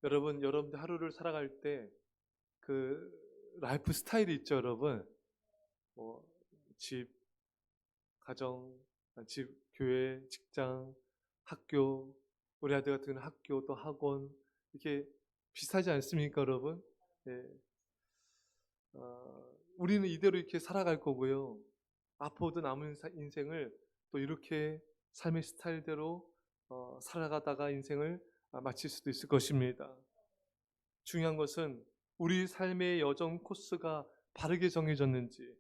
여러분들 하루를 살아갈 때 그 라이프 스타일이 있죠, 여러분. 뭐 집, 가정, 집, 교회, 직장, 학교, 우리 아들 같은 경우는 학교 또 학원 이렇게 비슷하지 않습니까, 여러분? 예. 우리는 이대로 이렇게 살아갈 거고요. 앞으로도 남은 인생을 또 이렇게 삶의 스타일대로 살아가다가 인생을 마칠 수도 있을 것입니다. 중요한 것은 우리 삶의 여정 코스가 바르게 정해졌는지,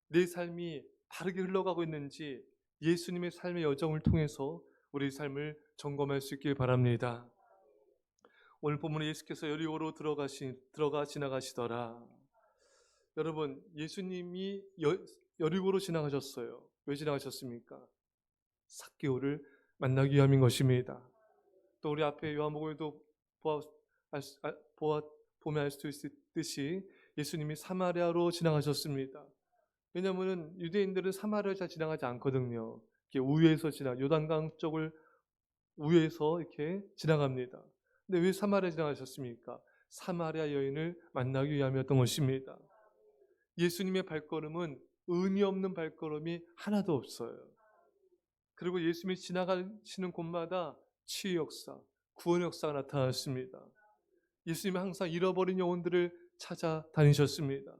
내 삶이 바르게 흘러가고 있는지 예수님의 삶의 여정을 통해서 우리 삶을 점검할 수 있길 바랍니다. 오늘 본문에 예수께서 여리고로 들어가 지나가시더라. 여러분, 예수님이 여리고로 지나가셨어요. 왜 지나가셨습니까? 삭개오를 만나기 위함인 것입니다. 또 우리 앞에 요한복음에도 보면 알 수 있듯이 예수님이 사마리아로 지나가셨습니다. 왜냐하면 유대인들은 사마리아 잘 지나가지 않거든요. 이렇게 우회해서 요단강 쪽을 우회해서 이렇게 지나갑니다. 근데 왜 사마리아 지나가셨습니까? 사마리아 여인을 만나기 위함이었던 것입니다. 예수님의 발걸음은 의미 없는 발걸음이 하나도 없어요. 그리고 예수님이 지나가시는 곳마다 치유 역사, 구원 역사가 나타났습니다. 예수님은 항상 잃어버린 영혼들을 찾아다니셨습니다.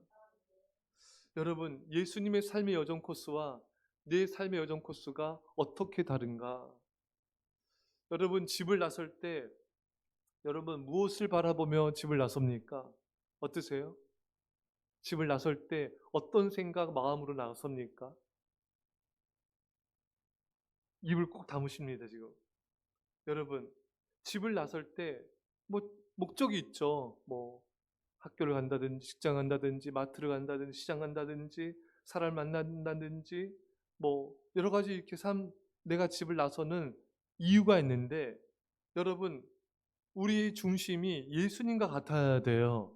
여러분, 예수님의 삶의 여정 코스와 내 삶의 여정 코스가 어떻게 다른가? 여러분, 집을 나설 때 여러분 무엇을 바라보며 집을 나섭니까? 어떠세요? 집을 나설 때 어떤 생각, 마음으로 나섭니까? 입을 꼭 다무십니다, 지금. 여러분, 집을 나설 때 뭐 목적이 있죠. 뭐 학교를 간다든지 직장 간다든지 마트를 간다든지 시장 간다든지 사람을 만난다든지 뭐 여러 가지 이렇게 내가 집을 나서는 이유가 있는데 여러분, 우리의 중심이 예수님과 같아야 돼요.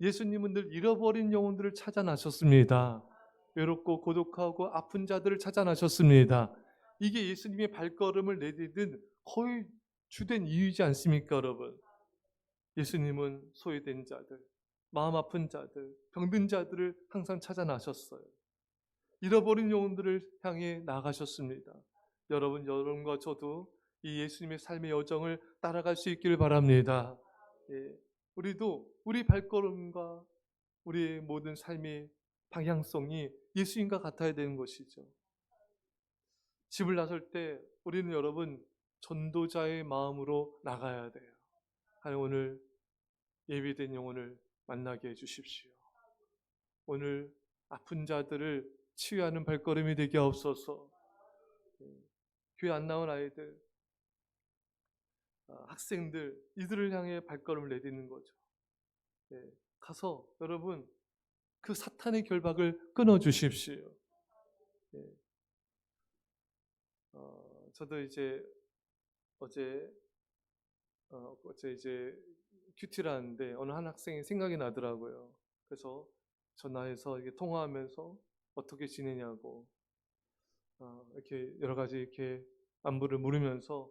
예수님은 늘 잃어버린 영혼들을 찾아 나셨습니다. 외롭고 고독하고 아픈 자들을 찾아 나셨습니다. 이게 예수님의 발걸음을 내디딘 거의 주된 이유이지 않습니까, 여러분? 예수님은 소외된 자들, 마음 아픈 자들, 병든 자들을 항상 찾아 나셨어요. 잃어버린 영혼들을 향해 나아가셨습니다. 여러분과 저도 이 예수님의 삶의 여정을 따라갈 수 있기를 바랍니다. 예, 우리도 우리 발걸음과 우리의 모든 삶의 방향성이 예수님과 같아야 되는 것이죠. 집을 나설 때 우리는 여러분 전도자의 마음으로 나가야 돼요. 하나님, 오늘 예비된 영혼을 만나게 해주십시오. 오늘 아픈 자들을 치유하는 발걸음이 되게 하옵소서. 교회 안 나온 아이들, 학생들, 이들을 향해 발걸음을 내딛는 거죠. 가서 여러분 그 사탄의 결박을 끊어 주십시오. 저도 이제 어제 이제 큐티를 하는데 어느 한 학생이 생각이 나더라고요. 그래서 전화해서 이렇게 통화하면서 어떻게 지내냐고 이렇게 여러 가지 이렇게 안부를 물으면서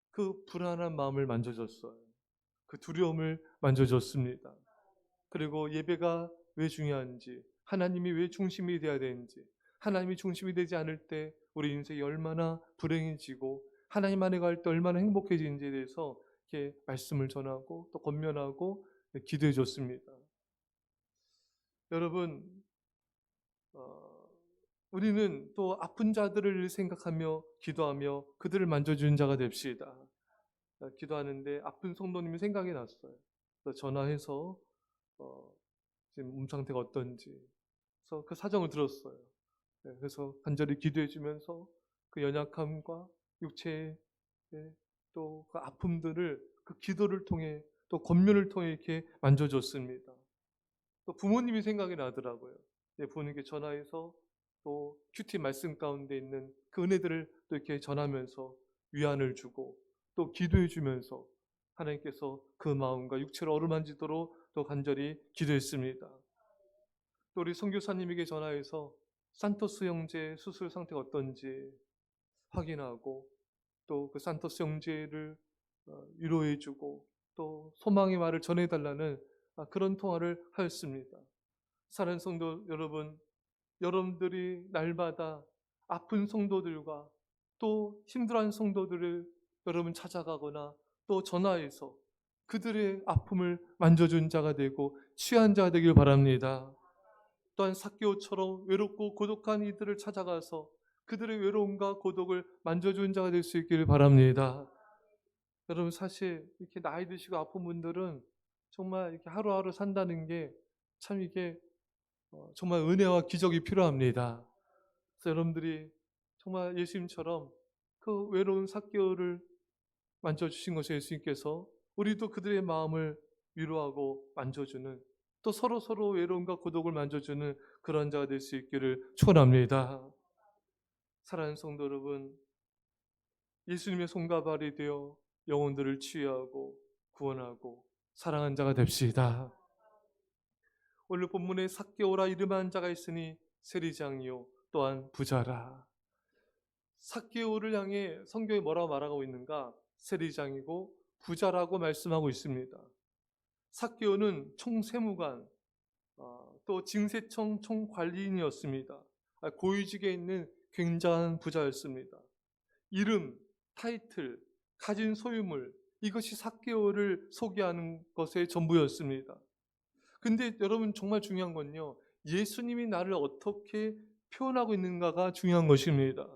그 불안한 마음을 만져줬어요. 그 두려움을 만져줬습니다. 그리고 예배가 왜 중요한지, 하나님이 왜 중심이 되어야 되는지, 하나님이 중심이 되지 않을 때 우리 인생이 얼마나 불행해지고 하나님 안에 갈 때 얼마나 행복해지는지에 대해서 이렇게 말씀을 전하고 또 권면하고 기도해 줬습니다. 여러분, 우리는 또 아픈 자들을 생각하며 기도하며 그들을 만져주는 자가 됩시다. 기도하는데 아픈 성도님이 생각이 났어요. 그래서 전화해서 지금 몸 상태가 어떤지 그래서 그 사정을 들었어요. 그래서 간절히 기도해 주면서 그 연약함과 육체의 또 그 아픔들을 그 기도를 통해 또 권면을 통해 이렇게 만져줬습니다. 또 부모님이 생각이 나더라고요. 부모님께 전화해서 또 큐티 말씀 가운데 있는 그 은혜들을 또 이렇게 전하면서 위안을 주고 또 기도해 주면서 하나님께서 그 마음과 육체를 어루만지도록 또 간절히 기도했습니다. 또 우리 선교사님에게 전화해서 산토스 형제 수술 상태가 어떤지 확인하고 또 그 산토스 형제를 위로해주고 또 소망의 말을 전해달라는 그런 통화를 하였습니다. 사랑하는 성도 여러분, 여러분들이 날마다 아픈 성도들과 또 힘들어하는 성도들을 여러분 찾아가거나 또 전화해서 그들의 아픔을 만져준 자가 되고 취한 자가 되길 바랍니다. 또한 삭개오처럼 외롭고 고독한 이들을 찾아가서 그들의 외로움과 고독을 만져준 자가 될 수 있기를 바랍니다. 여러분, 사실 이렇게 나이 드시고 아픈 분들은 정말 이렇게 하루하루 산다는 게 참 이게 정말 은혜와 기적이 필요합니다. 그래서 여러분들이 정말 예수님처럼 그 외로운 삭개오를 만져주신 것이 예수님께서 우리도 그들의 마음을 위로하고 만져주는, 또 서로 외로움과 고독을 만져주는 그런 자가 될 수 있기를 축원합니다. 사랑하는 성도 여러분, 예수님의 손과 발이 되어 영혼들을 치유하고 구원하고 사랑한 자가 됩시다. 오늘 본문에 삭개오라 이름한 자가 있으니 세리장이요 또한 부자라. 삭개오를 향해 성경이 뭐라고 말하고 있는가? 세리장이고 부자라고 말씀하고 있습니다. 삭개오는 총세무관, 또 징세청 총관리인이었습니다. 고위직에 있는 굉장한 부자였습니다. 이름, 타이틀, 가진 소유물, 이것이 삭개오를 소개하는 것의 전부였습니다. 근데 여러분, 정말 중요한 건요, 예수님이 나를 어떻게 표현하고 있는가가 중요한 것입니다.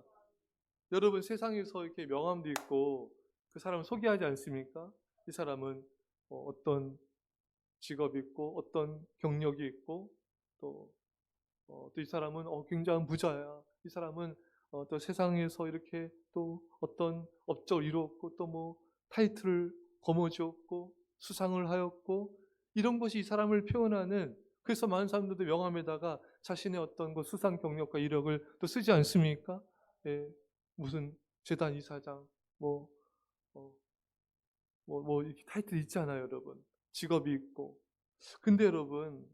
여러분, 세상에서 이렇게 명함도 있고 그 사람을 소개하지 않습니까? 이 사람은 어떤 직업이 있고 어떤 경력이 있고 또 이 사람은 굉장한 부자야. 이 사람은 또 세상에서 이렇게 또 어떤 업적을 이루었고 또 뭐 타이틀을 거머쥐었고 수상을 하였고, 이런 것이 이 사람을 표현하는, 그래서 많은 사람들도 명함에다가 자신의 어떤 그 수상 경력과 이력을 또 쓰지 않습니까? 예, 무슨 재단 이사장, 이렇게 타이틀 있잖아요, 여러분. 직업이 있고. 근데 여러분,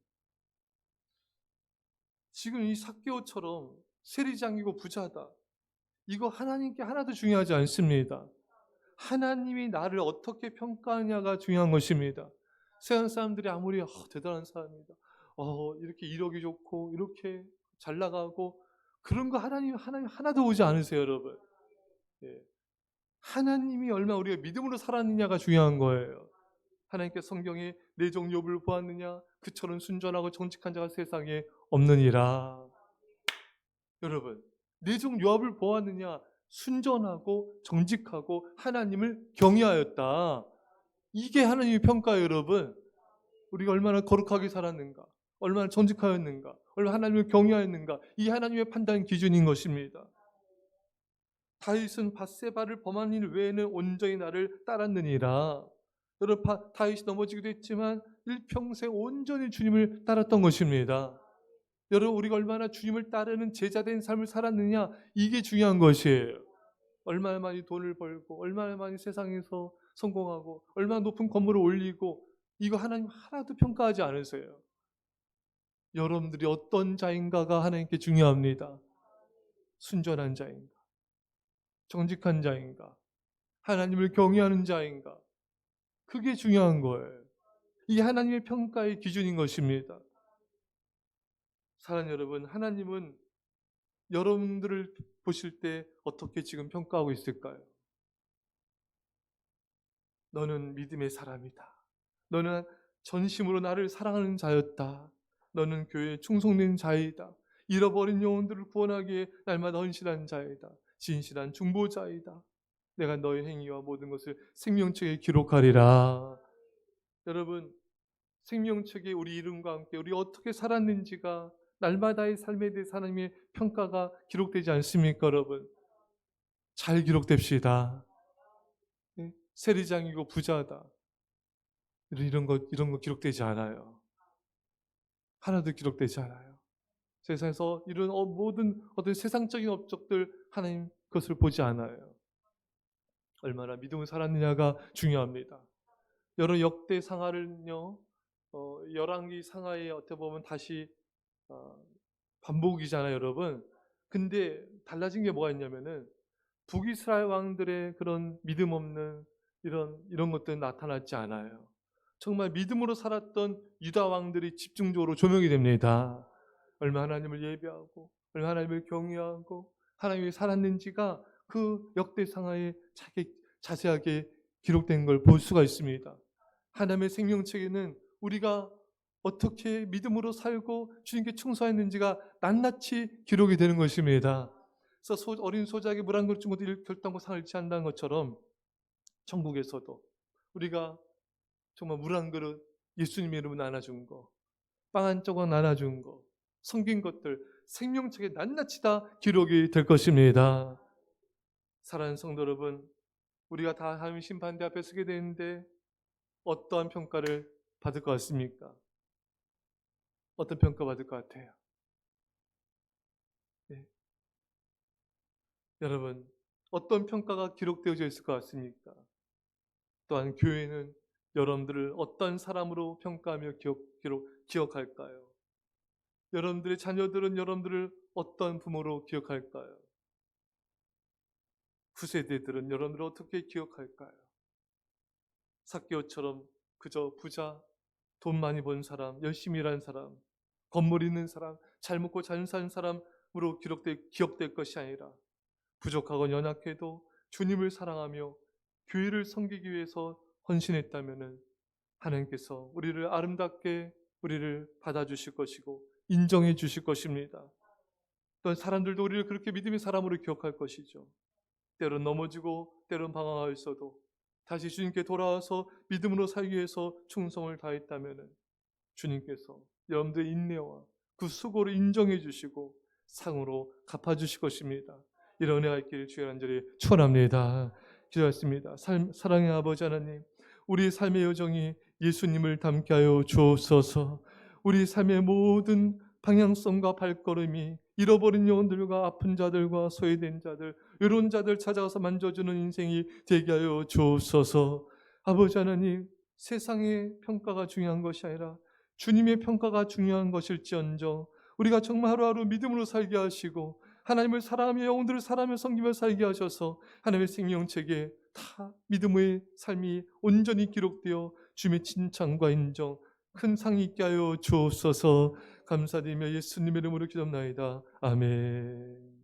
지금 이 삭개오처럼 세리장이고 부자다, 이거 하나님께 하나도 중요하지 않습니다. 하나님이 나를 어떻게 평가하냐가 중요한 것입니다. 세상 사람들이 아무리 대단한 사람이다, 이렇게 이력이 좋고 이렇게 잘 나가고, 그런 거 하나님 하나도 보지 않으세요, 여러분. 예. 하나님이 얼마나 우리가 믿음으로 살았느냐가 중요한 거예요. 하나님께 성경에 내 종 욥을 보았느냐, 그처럼 순전하고 정직한 자가 세상에 없느니라. 여러분, 내 종 욥을 보았느냐, 순전하고 정직하고 하나님을 경외하였다. 이게 하나님의 평가예요, 여러분. 우리가 얼마나 거룩하게 살았는가, 얼마나 정직하였는가, 얼마나 하나님을 경외하였는가, 이 하나님의 판단 기준인 것입니다. 다윗은 밧세바를 범한 일 외에는 온전히 나를 따랐느니라. 여러분, 다윗이 넘어지기도 했지만 일평생 온전히 주님을 따랐던 것입니다. 여러분, 우리가 얼마나 주님을 따르는 제자된 삶을 살았느냐, 이게 중요한 것이에요. 얼마나 많이 돈을 벌고 얼마나 많이 세상에서 성공하고 얼마나 높은 건물을 올리고, 이거 하나님 하나도 평가하지 않으세요. 여러분들이 어떤 자인가가 하나님께 중요합니다. 순전한 자인가, 정직한 자인가, 하나님을 경외하는 자인가, 그게 중요한 거예요. 이게 하나님의 평가의 기준인 것입니다. 사랑하는 여러분, 하나님은 여러분들을 보실 때 어떻게 지금 평가하고 있을까요? 너는 믿음의 사람이다. 너는 전심으로 나를 사랑하는 자였다. 너는 교회에 충성된 자이다. 잃어버린 영혼들을 구원하기에 날마다 헌신한 자이다. 진실한 중보자이다. 내가 너의 행위와 모든 것을 생명책에 기록하리라. 여러분, 생명책에 우리 이름과 함께 우리 어떻게 살았는지가 날마다의 삶에 대해 하나님의 평가가 기록되지 않습니까, 여러분? 잘 기록됩시다. 세리장이고 부자다, 이런 거 기록되지 않아요. 하나도 기록되지 않아요. 세상에서 이런 모든 어떤 세상적인 업적들, 하나님 그것을 보지 않아요. 얼마나 믿음을 살았느냐가 중요합니다. 여러 역대 상하를요, 열왕기 상하에 어떻게 보면 다시 반복이잖아요, 여러분. 근데 달라진 게 뭐가 있냐면은 북이스라엘 왕들의 그런 믿음 없는 이런 것들은 나타났지 않아요. 정말 믿음으로 살았던 유다 왕들이 집중적으로 조명이 됩니다. 얼마나 하나님을 예배하고 얼마나 하나님을 경외하고 하나님이 살았는지가 그 역대상하에 자세하게 기록된 걸 볼 수가 있습니다. 하나님의 생명책에는 우리가 어떻게 믿음으로 살고 주님께 충성했는지가 낱낱이 기록이 되는 것입니다. 그래서 어린 소작에 물 한 그릇 준 것도 결단코 상을 취한다는 것처럼 천국에서도 우리가 정말 물 한 그릇 예수님의 이름으로 나눠준 거, 빵 한 조각 나눠준 거, 섬긴 것들 생명책에 낱낱이 다 기록이 될 것입니다. 사랑하는 성도 여러분, 우리가 다 하나님 심판대 앞에 서게 되는데 어떠한 평가를 받을 것 같습니까? 어떤 평가 받을 것 같아요? 네. 여러분, 어떤 평가가 기록되어져 있을 것 같습니까? 또한 교회는 여러분들을 어떤 사람으로 평가하며 기억할까요? 여러분들의 자녀들은 여러분들을 어떤 부모로 기억할까요? 후세대들은 여러분들을 어떻게 기억할까요? 삭개오처럼 그저 부자, 돈 많이 번 사람, 열심히 일한 사람, 건물 있는 사람, 잘 먹고 잘 사는 사람으로 기억될 것이 아니라 부족하고 연약해도 주님을 사랑하며 교회를 섬기기 위해서 헌신했다면 하나님께서 우리를 아름답게 우리를 받아주실 것이고 인정해 주실 것입니다. 또한 사람들도 우리를 그렇게 믿음의 사람으로 기억할 것이죠. 때론 넘어지고 때론 방황하였어도 다시 주님께 돌아와서 믿음으로 살기 위해서 충성을 다했다면 주님께서 여러분들의 인내와 그 수고를 인정해 주시고 상으로 갚아주실 것입니다. 이런 은혜가 있기를 주의 간절히 축원합니다. 기도했습니다. 사랑의 아버지 하나님, 우리 삶의 여정이 예수님을 닮게 하여 주옵소서. 우리 삶의 모든 방향성과 발걸음이 잃어버린 영혼들과 아픈 자들과 소외된 자들, 외로운 자들 찾아가서 만져주는 인생이 되게 하여 주옵소서. 아버지 하나님, 세상의 평가가 중요한 것이 아니라 주님의 평가가 중요한 것일지언정 우리가 정말 하루하루 믿음으로 살게 하시고 하나님을 사랑하며 영혼들을 사랑하며 섬기며 살게 하셔서 하나님의 생명책에 다 믿음의 삶이 온전히 기록되어 주님의 칭찬과 인정 큰 상이 있게 하여 주옵소서. 감사드리며 예수님의 이름으로 기도합나이다. 아멘.